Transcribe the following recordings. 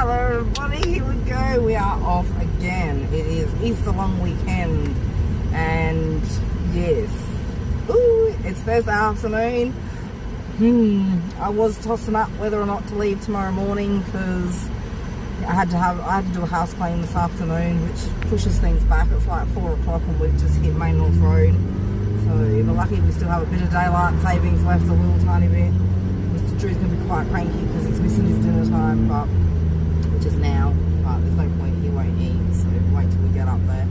Hello everybody, here we go. We are off again. It is Easter long weekend, and yes, ooh, it's Thursday afternoon. I was tossing up whether or not to leave tomorrow morning because I had to do a house clean this afternoon, which pushes things back. It's like 4 o'clock and we've just hit Main North Road. So we're lucky we still have a bit of daylight savings left, a little tiny bit. Mr. Drew's going to be quite cranky because he's missing his dinner time, which is now, but there's no point, he won't eat, so wait till we get up there.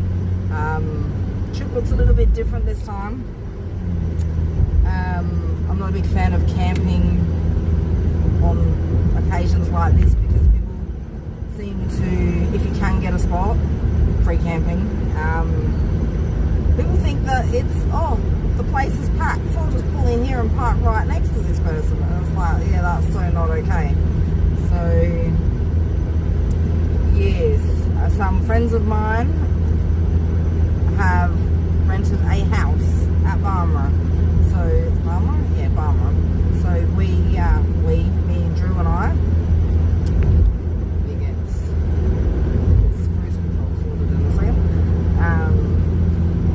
Trip looks a little bit different this time. I'm not a big fan of camping on occasions like this because people seem to, if you can get a spot, free camping, people think that it's, oh, the place is packed, so I'll just pull in here and park right next to this person. And it's like, yeah, that's so not okay. So, yes, some friends of mine have rented a house at Barmera. So, Barmera? Yeah, Barmera. So me and Drew and I, it's cruise control sorted in a second.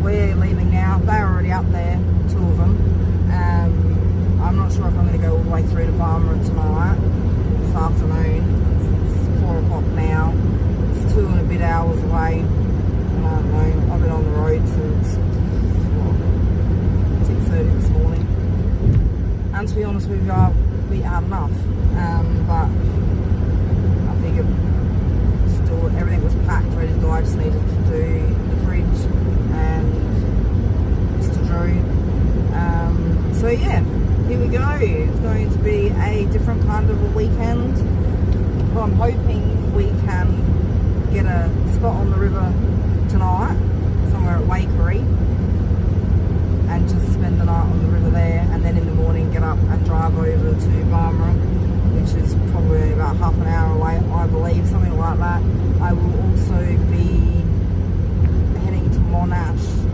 We're leaving now. They're already up there, 2 of them. I'm not sure if I'm going to go all the way through to Barmera tonight, this afternoon. It's 4 o'clock now. It's 2 and a bit hours away. And I don't know, I've been on the road since 6:30 this morning. And to be honest with you, we had enough. But I figured just do it. Everything was packed, ready to go. I just needed to do the fridge and Mr. Drew. So yeah, here we go. It's going to be a different kind of a weekend. Well, I'm hoping we can get a spot on the river tonight, somewhere at Wakery, and just spend the night on the river there, and then in the morning get up and drive over to Barmera, which is probably about half an hour away, I believe, something like that. I will also be heading to Monash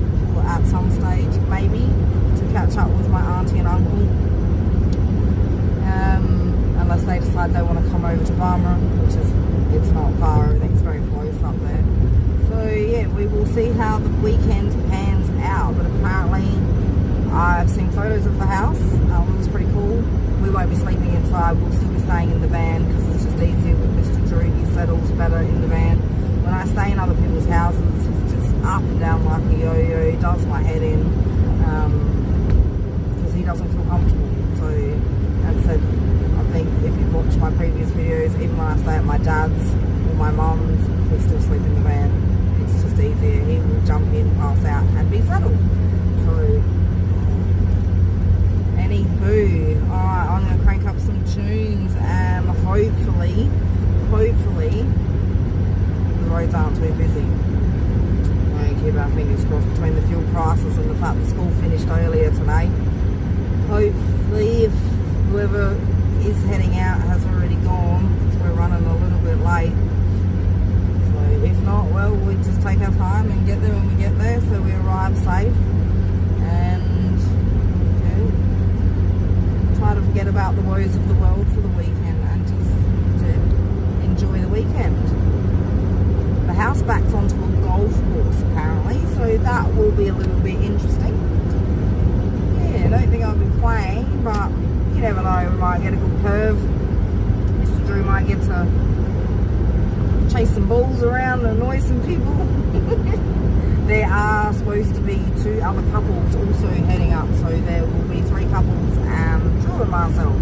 at some stage, maybe, to catch up with my auntie and uncle, unless they decide they want to come over to Barmera, which is, it's not far, everything's very close up there. So yeah, we will see how the weekend pans out, but apparently I've seen photos of the house. It looks pretty cool. We won't be sleeping inside, we'll still be staying in the van because it's just easier with Mr. Drew. He settles better in the van. When I stay in other people's houses, he's just up and down like a yo-yo. He does my head in because he doesn't feel comfortable. So as I said, I think if you've watched my previous videos, even when I stay at my dad's or my mum's, we still sleep in the van. It's just easier. He will jump in, pass out and be settled. So anywho, alright, I'm going to crank up some tunes and hopefully the roads aren't too busy. I'm going to keep our fingers crossed between the fuel prices and the fact that school finished earlier today. Hopefully, if whoever is heading out has already gone, because we're running a little bit late. So if not, well, we just take our time and get there when we get there, so we arrive safe. And try to forget about the woes of the world for the weekend and just enjoy the weekend. The house backs onto a golf course apparently, so that will be a little bit interesting. Yeah, I don't think I'll be playing, but you never know, we might get a good curve. Mr. Drew might get to chase some balls around and annoy some people. There are supposed to be 2 other couples also heading up, so there will be 3 couples and Drew and myself.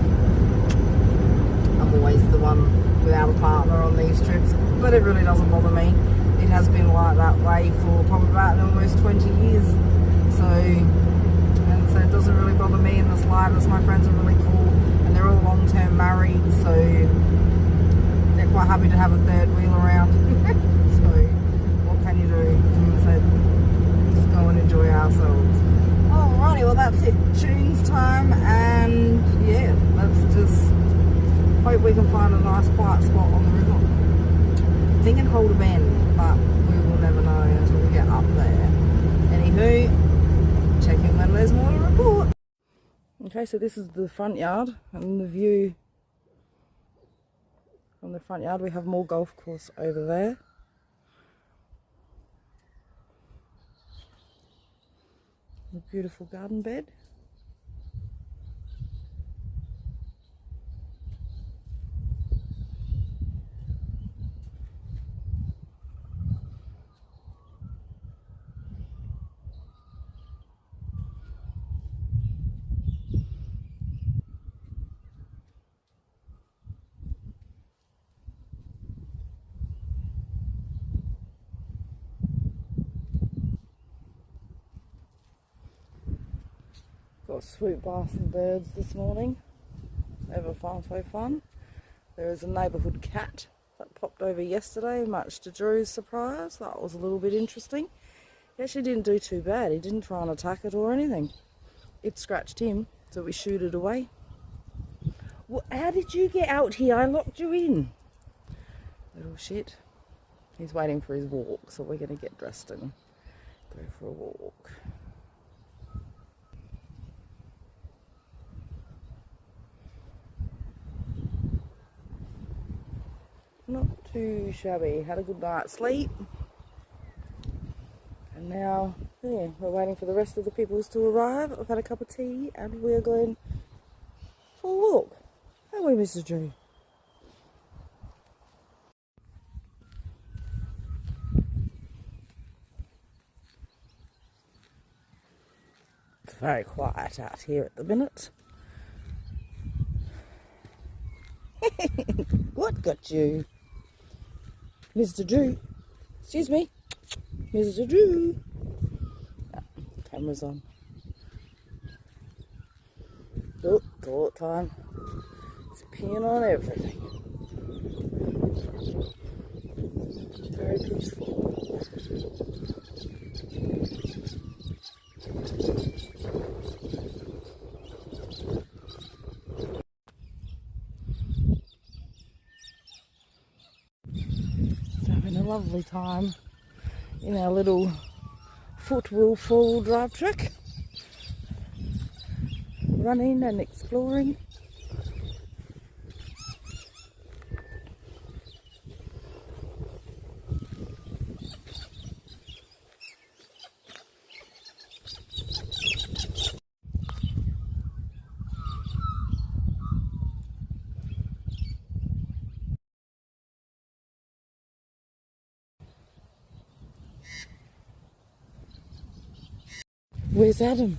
I'm always the one without a partner on these trips, but it really doesn't bother me. It has been like that way for probably about almost 20 years. So it doesn't really bother me in the slightest. My friends are really cool and they're all long-term married, so they're quite happy to have a third wheel around. So what can you do? Just go and enjoy ourselves. Alrighty, well that's it. Tunes time, and yeah, let's just hope we can find a nice quiet spot on the river. I'm thinking hold a bend, but we will never know until we get up there. Anywho, check in when there's more to report. Okay, so this is the front yard and the view from the front yard. We have more golf course over there. A beautiful garden bed. Got a swoop by some birds this morning. Ever fun, so fun. There is a neighbourhood cat that popped over yesterday, much to Drew's surprise. That was a little bit interesting. He actually didn't do too bad. He didn't try and attack it or anything. It scratched him, so we shooed it away. Well, how did you get out here? I locked you in. Little shit. He's waiting for his walk, so we're going to get dressed and go for a walk. Not too shabby. Had a good night's sleep. And now, yeah, we're waiting for the rest of the peoples to arrive. I've had a cup of tea and we're going for a walk. Aren't we, Mr. Drew? It's very quiet out here at the minute. What got you? Mr. Drew? Excuse me? Mr. Drew? Oh, camera's on. Oh, toilet time. It's peeing on everything. Very peaceful. Having a lovely time in our little four-wheel four-wheel drive truck, running and exploring. Where's Adam?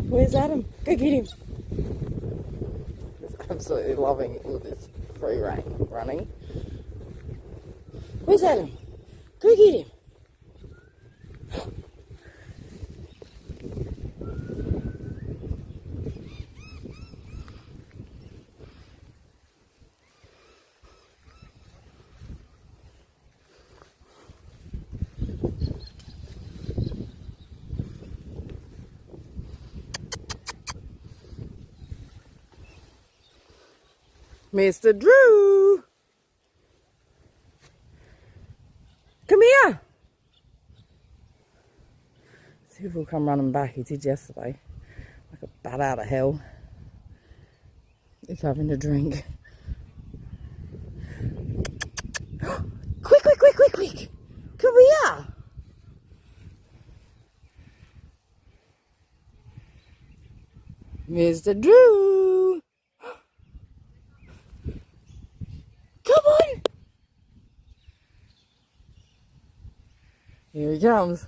Where's Adam? Go get him. He's absolutely loving it with this free rein running. Where's Adam? Go get him. Mr. Drew! Come here! See if he'll come running back. He did yesterday. Like a bat out of hell. He's having a drink. Quick, quick, quick, quick, quick! Come here! Mr. Drew! Come on! Here he comes.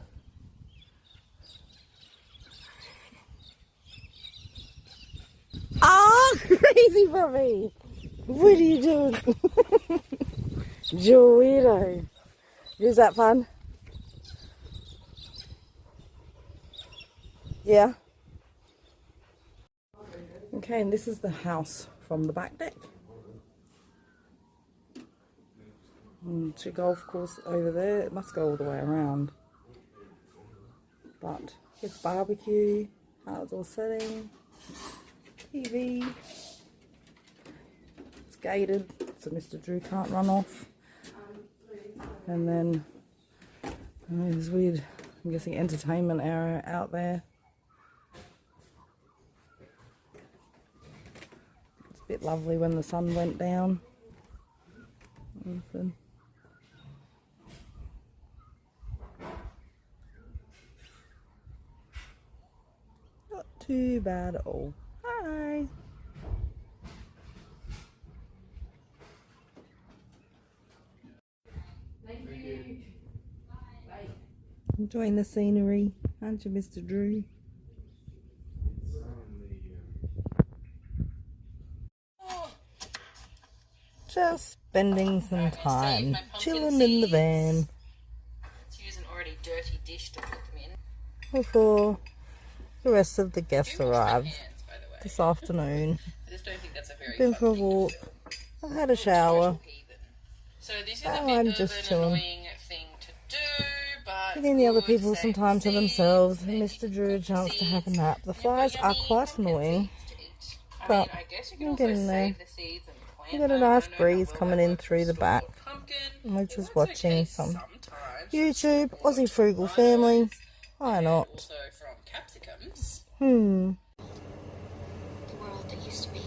Oh, crazy puppy! What are you doing? Joey, is that fun? Yeah. Okay, and this is the house from the back deck. It's a golf course over there. It must go all the way around. But it's barbecue, outdoor setting, TV. It's gated, so Mr. Drew can't run off. And then there's weird, I'm guessing, entertainment area out there. bit lovely when the sun went down. Not too bad at all. Hi. Thank you. Bye. Enjoying the scenery, aren't you, Mr. Drew? Just spending some time chilling in the van. Let's use an already dirty dish to put them in. Before the rest of the guests arrive this afternoon. I just don't think that's a very Been for a walk. I've had a shower. So this is a bit I'm of just an chilling. annoying thing to do, but Giving the other people save some time to seeds, themselves and then you Mr. can Drew a cook the chance to have a seeds, nap. The and flies put are yummy quite pumpkin annoying, seeds to eat. but I guess you can I'm also getting there. save the seeds and plant We've got a them. nice I know breeze how well coming that in works through the for back. pumpkin. We're It just works watching okay some sometimes. YouTube, Aussie Frugal Family. Why And not? also from capsicums. The world that used to be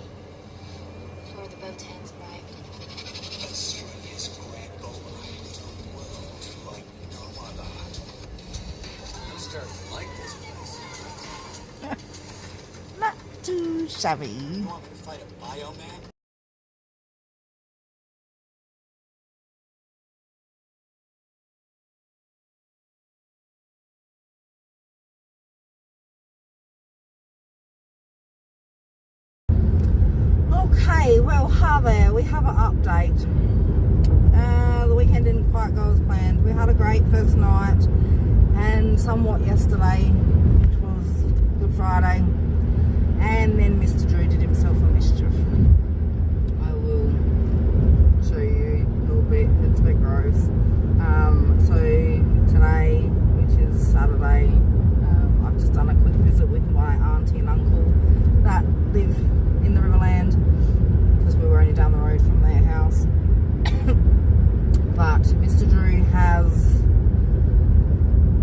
before the boat hands arrived. Australia's grand old world like no other. I'm starting to like this place. Not too shabby. You want me to fight a bioman? Okay, well, hi there. We have an update. The weekend didn't quite go as planned. We had a great first night and somewhat yesterday, which was Good Friday. And then Mr. Drew did himself a mischief. I will show you a little bit. It's a bit gross. So today, which is Saturday, I've just done a quick visit with my auntie and uncle that live in the Riverland, because we were only down the road from their house. But Mr. Drew has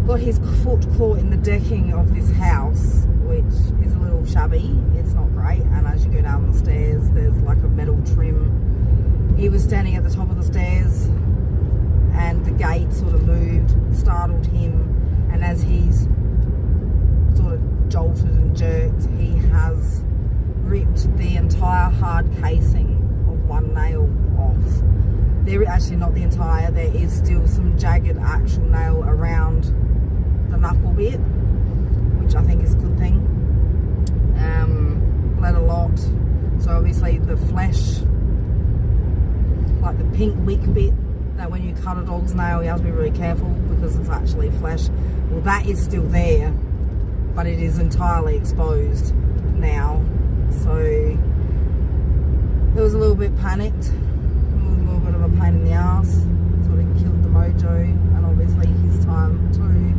got his foot caught in the decking of this house, which is a little shabby. It's not great, and as you go down the stairs there's like a metal trim. He was standing at the top of the stairs and the gate sort of moved, startled him, and as he's sort of jolted and jerked, he has ripped the entire hard casing of one nail off. There, actually not the entire, there is still some jagged actual nail around the knuckle bit, which I think is a good thing. Bled a lot, so obviously the flesh, like the pink wick bit, that when you cut a dog's nail you have to be really careful because it's actually flesh. Well, that is still there, but it is entirely exposed now. So it was a little bit panicked. It was a little bit of a pain in the ass. Sort of killed the mojo, and obviously his time too.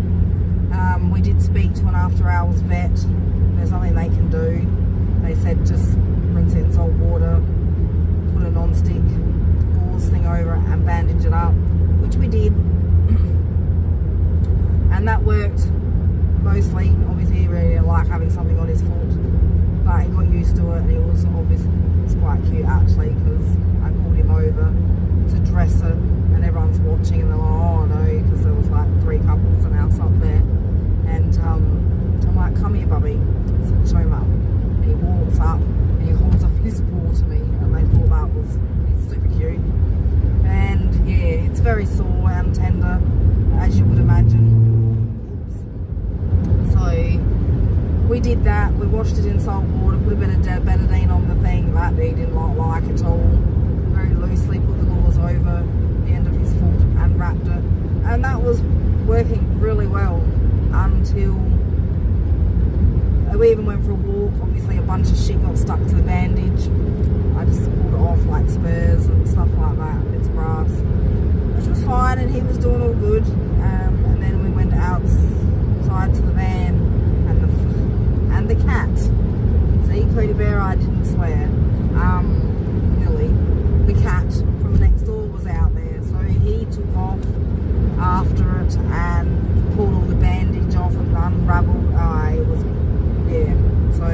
We did speak to an after hours vet. There's nothing they can do. They said just rinse it in salt water, put a non-stick gauze thing over it and bandage it up, which we did. And that worked mostly. Obviously he really didn't like having something on his foot, but he got used to it, and it was obviously, it's quite cute actually, because I called him over to dress it and everyone's watching and they're like, oh no, because there was like 3 couples and house up there, and I'm like, come here Bubby, so show him up, and he walks up and he holds up his paw to me, and they thought that was super cute. And yeah, it's very sore and tender, as you would imagine. Oops. So we did that. We washed it in salt water, put a bit of betadine on the thing that he didn't like at all. Very loosely put the gauze over the end of his foot and wrapped it, and that was working really well until we even went for a walk. Obviously a bunch of shit got stuck to the bandage. I just pulled it off, like spurs and stuff like that, bits of grass, which was fine, and he was doing all good. And then we went outside to the van, and the cat. See, Cody Bear, I didn't swear. Millie, the cat from next door, was out there, so he took off after it and pulled all the bandage off and unravelled. It was, yeah. So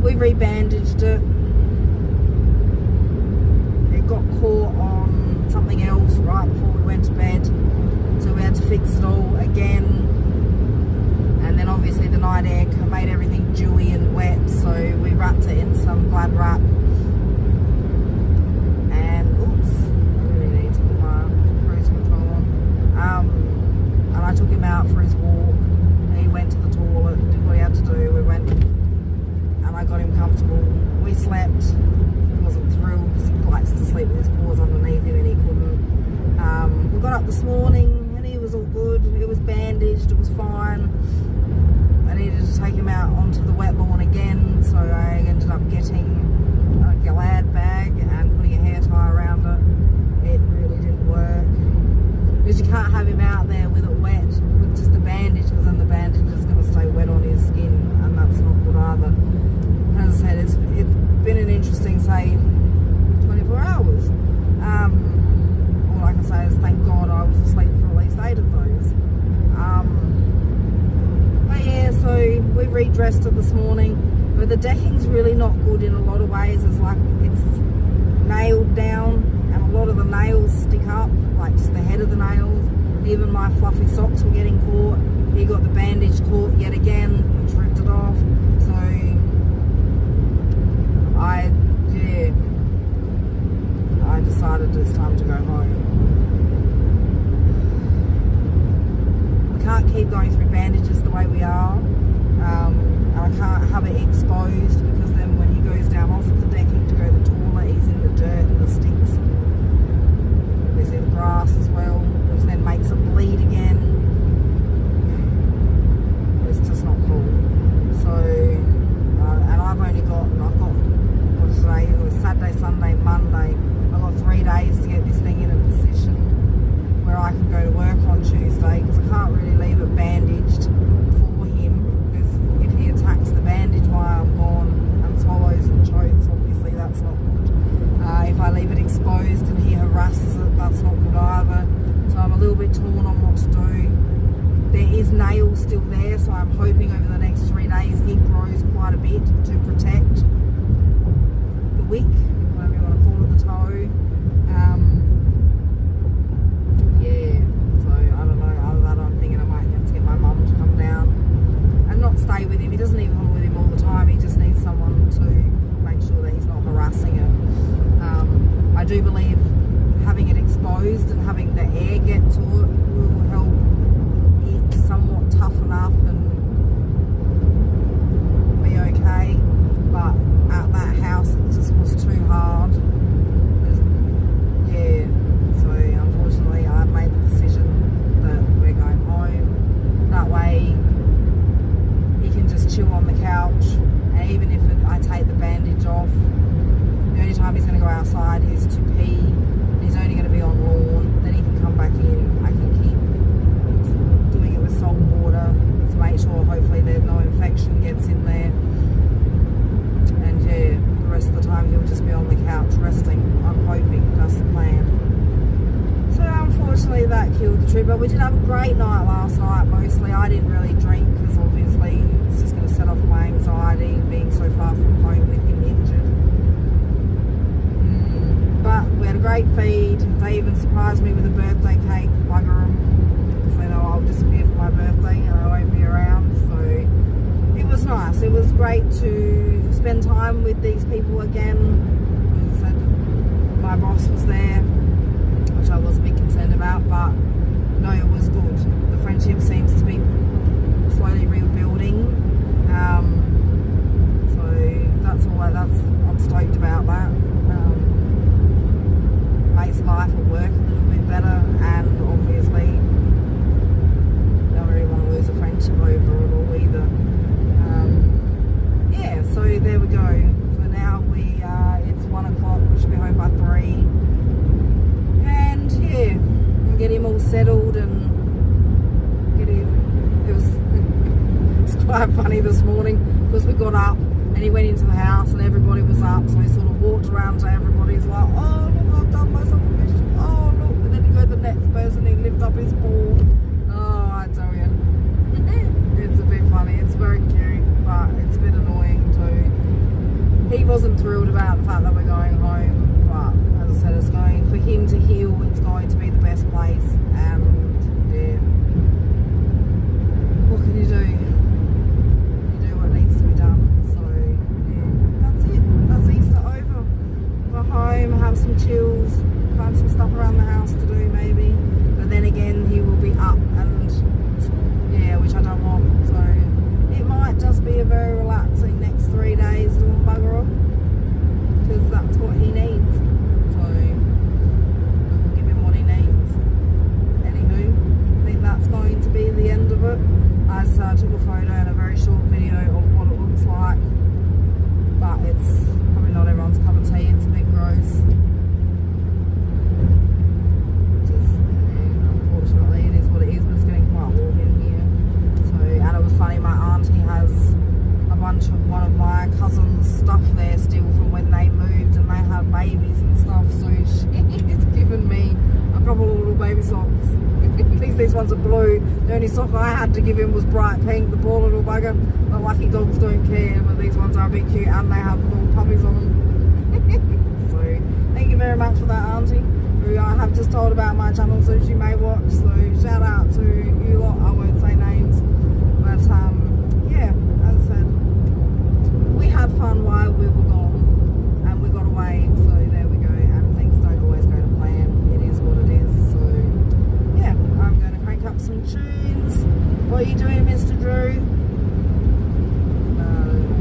we rebandaged it, got caught on something else right before we went to bed, so we had to fix it all again. And then obviously the night air made everything dewy and wet, so we wrapped it in some Glad wrap. And oops, I really need to put my cruise control on. And I took him out for his walk. He went to the toilet, did what he had to do. We went and I got him comfortable. We slept. He wasn't thrilled because he likes to sleep with his paws underneath him and he couldn't. We got up this morning and he was all good. It was bandaged, it was fine. I needed to take him out onto the wet lawn again, so I ended up getting a Glad bag and putting a hair tie around it. It really didn't work because you can't have him out there with it wet with just the bandage, because then the bandage is going to stay wet on his skin, and that's not good either. As I said, it's been an interesting, say, 24 hours. All I can say is thank God I was asleep for at least 8 of those. But yeah, so we redressed it this morning, but the decking's really not good in a lot of ways. It's like it's nailed down and a lot of the nails stick up, like just the head of the nails. Even my fluffy socks were getting caught. He got the bandage caught yet again, which ripped it off. So I decided it's time to go home. We can't keep going through bandages the way we are. And I can't have it exposed, because then when he goes down off of the decking to go to the toilet, he's in the dirt and the sticks. There's the grass as well, which then makes it bleed again. It's just not cool. So, and I've got what's today? It was Saturday, Sunday, Monday. I've got 3 days to get this thing in a position where I can go to work on Tuesday, because I can't really leave it bandaged for him, because if he attacks the bandage while I'm gone and swallows and chokes, obviously that's not good. If I leave it exposed and he harasses it, that's not good either. So I'm a little bit torn on what to do. There is nail still there, so I'm hoping over the next 3 days it grows quite a bit to protect the wick, whatever you want to call it, the toe. Yeah, so I don't know. Other than that, I'm thinking I might have to get my mum to come down and not stay with him. He doesn't even come with him all the time. He just needs someone to make sure that he's not harassing it. I do believe having it exposed and having the air get to it will help it somewhat toughen up and be okay. But at that house, it just was too hard. Yeah, so unfortunately I've made the decision that we're going home. That way he can just chill on the couch, and even if I take the bandage off, the only time he's going to go outside is to pee. He's only going to be on lawn, then he can come back in. I can keep doing it with salt water to make sure hopefully there's no infection gets in there. And yeah, the rest of the time he'll just be on the couch resting. I'm hoping that's the plan. So unfortunately that killed the trip, but we did have a great night last night. Mostly I didn't really drink, because obviously it's just going to set off my anxiety being so far from home with him injured. But we had a great feed. They even surprised me with a birthday cake, bugger 'em, because they know I'll disappear for my birthday and I won't be around. So it was nice. It was great to spend time with these people again. As I said, my boss was there, which I was a bit concerned about, but no, it was good. The friendship seems to be slowly rebuilding. So I'm stoked about that. Makes life at work a little bit better, and obviously don't really want to lose a friendship over it all either. Yeah, so there we go. So now it's 1 o'clock, we should be home by 3, and yeah, we'll get him all settled and get him. It's quite funny this morning, because we got up and he went into the house and everybody was up, so he sort of walked around to everybody. He's like, oh look, I've done myself a mischief, oh look, and then he go to the next person, he lift up his paw. Oh, I tell you, it's a bit funny. It's very cute, but it's a bit annoying too. He wasn't thrilled about the fact that we're going home, but as I I said, it's going for him to heal. It's going to be the best place, and yeah, what can you do? You do what needs to be done. So yeah, that's it. That's Easter over. Go home, have some chills, find some stuff around the house to do maybe. But then again, he will be up, and yeah, which I don't want. So it might just be a very relaxing next 3 days doing bugger all, because that's what he needs. So we'll give him what he needs. Anywho, I think that's going to be the end of it. I took a photo and a very short video of what it looks like, but it's probably not everyone's cup of tea. It's a bit gross. Just, unfortunately, it is what it is, but it's getting quite warm in here. So, and it was funny, my auntie has a bunch of one of my cousin's stuff there still from when they moved and they had babies and stuff, so she's given me a couple of little baby socks. At least these ones are blue. The only sock I had to give him was bright pink, the poor little bugger. The lucky dogs don't care, but these ones are a bit cute and they have little puppies on them. So thank you very much for that, auntie, who I have just told about my channel, so she may watch. So shout out to you lot. I won't say names, but yeah, as I said, we had fun while we were gone, and we got away, so there we go. And things don't always go to plan. It is what it is. So yeah, I'm going to crank up some tunes. What are you doing, Mr. Drew? No,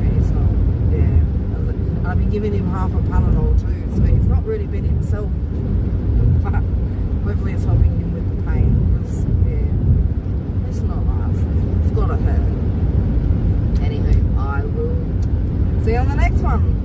he's not. Yeah, I've been giving him half a Panadol too, so he's not really been himself. But hopefully it's helping him with the pain, because yeah, it's not nice. It's got to hurt. Anywho, I will see you on the next one.